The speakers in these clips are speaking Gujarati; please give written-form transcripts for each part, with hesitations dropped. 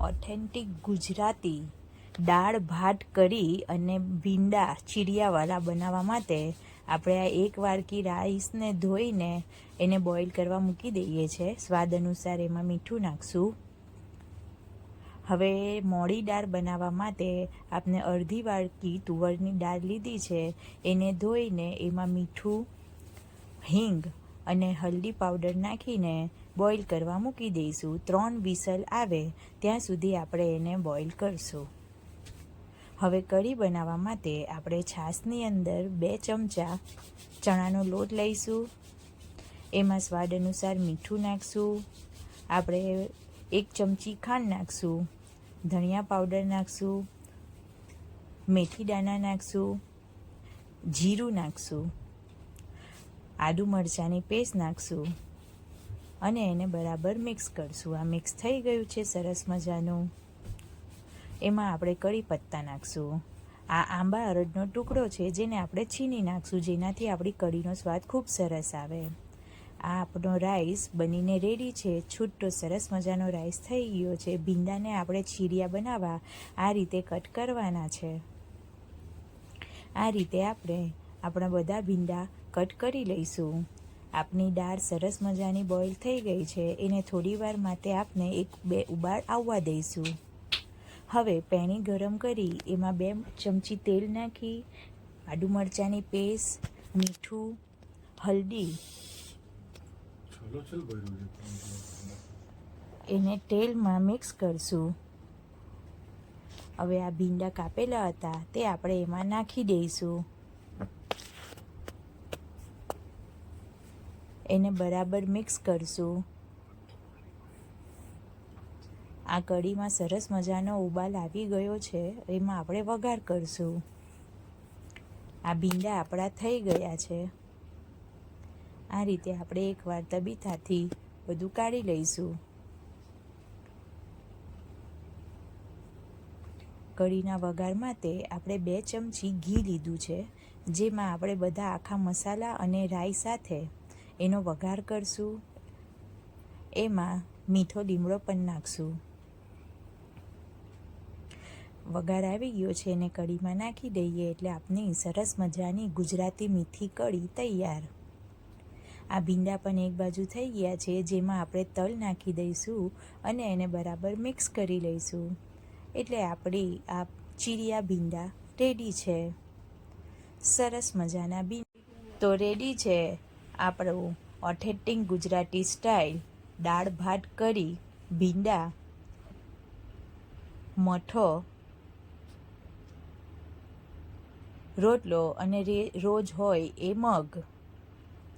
ઓથેન્ટિક ગુજરાતી દાળ ભાત કરી અને ભીંડા ચીરિયાવાળા બનાવવા માટે આપણે આ એક વાડકી રાઈસને ધોઈને એને બોઇલ કરવા મૂકી દઈએ છીએ. સ્વાદ અનુસાર એમાં મીઠું નાખશું. હવે મોળી દાળ બનાવવા માટે આપણે અડધી વાડકી તુવરની દાળ લીધી છે. એને ધોઈને એમાં મીઠું, હિંગ અને હલ્દી પાવડર નાખીને બોઇલ કરવા મૂકી દઈશું. 3 વિસલ આવે ત્યાં સુધી આપણે એને બોઇલ કરશું. હવે કઢી બનાવવા માટે આપણે છાશની અંદર 2 ચમચા ચણાનો લોટ લઈશું. એમાં સ્વાદ અનુસાર મીઠું નાખશું. આપણે 1 ચમચી ખાંડ નાખશું. ધનિયા પાવડર નાખશું. મેથી દાણા નાખશું. જીરું નાખશું. આદુ મરચાંની પેસ્ટ નાખશું અને એને બરાબર મિક્સ કરશું. આ મિક્સ થઈ ગયું છે સરસ મજાનું. એમાં આપણે કઢી પત્તા નાખશું. આ આંબા અરદનો ટુકડો છે જેને આપણે છીની નાખશું, જેનાથી આપણી કઢીનો સ્વાદ ખૂબ સરસ આવે. આ આપણો રાઈસ બનીને રેડી છે. છૂટો સરસ મજાનો રાઈસ થઈ ગયો છે. ભીંડાને આપણે ચીરિયા બનાવવા આ રીતે કટ કરવાના છે. આ રીતે આપણે આપણા બધા ભીંડા કટ કરી લઈશું. આપની દાળ સરસ મજાની બોઇલ થઈ ગઈ છે. એને થોડી વાર માટે આપણે 1-2 ઉબાળ આવવા દઈશું. હવે પેણી ગરમ કરી એમાં 2 ચમચી તેલ નાખી આદુ મરચાંની પેસ્ટ, મીઠું, હલ્દી એને તેલમાં મિક્સ કરશું. હવે આ ભીંડા કાપેલા હતા તે આપણે એમાં નાખી દઈશું. એને બરાબર મિક્સ કરશું. આ કઢીમાં સરસ મજાનો ઉબાલ આવી ગયો છે. એમાં આપણે વઘાર કરશું. આ ભીંડા આપણા થઈ ગયા છે. આ રીતે આપણે એકવાર તબીથાથી બધું કાઢી લઈશું. કઢીના વઘાર માટે આપણે 2 ચમચી ઘી લીધું છે, જેમાં આપણે બધા આખા મસાલા અને રાઈ સાથે એનો વઘાર કરશું. એમાં મીઠો લીમડો પણ નાખશું. વઘાર આવી ગયો છે એને કઢીમાં નાખી દઈએ એટલે આપની સરસ મજાની ગુજરાતી મીઠી કઢી તૈયાર. આ ભીંડા પણ એક બાજુ થઈ ગયા છે, જેમાં આપણે તલ નાખી દઈશું અને એને બરાબર મિક્સ કરી લઈશું. એટલે આપણી આ ચીરિયા ભીંડા રેડી છે. સરસ મજાના તો રેડી છે આપણું ઓથેન્ટિક ગુજરાતી સ્ટાઇલ દાળ ભાત કરી ભીંડા મઠો રોટલો અને રોજ હોય એ મગ.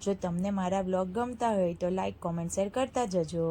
જો તમને મારા બ્લોગ ગમતા હોય તો લાઈક, કોમેન્ટ, શેર કરતા જજો.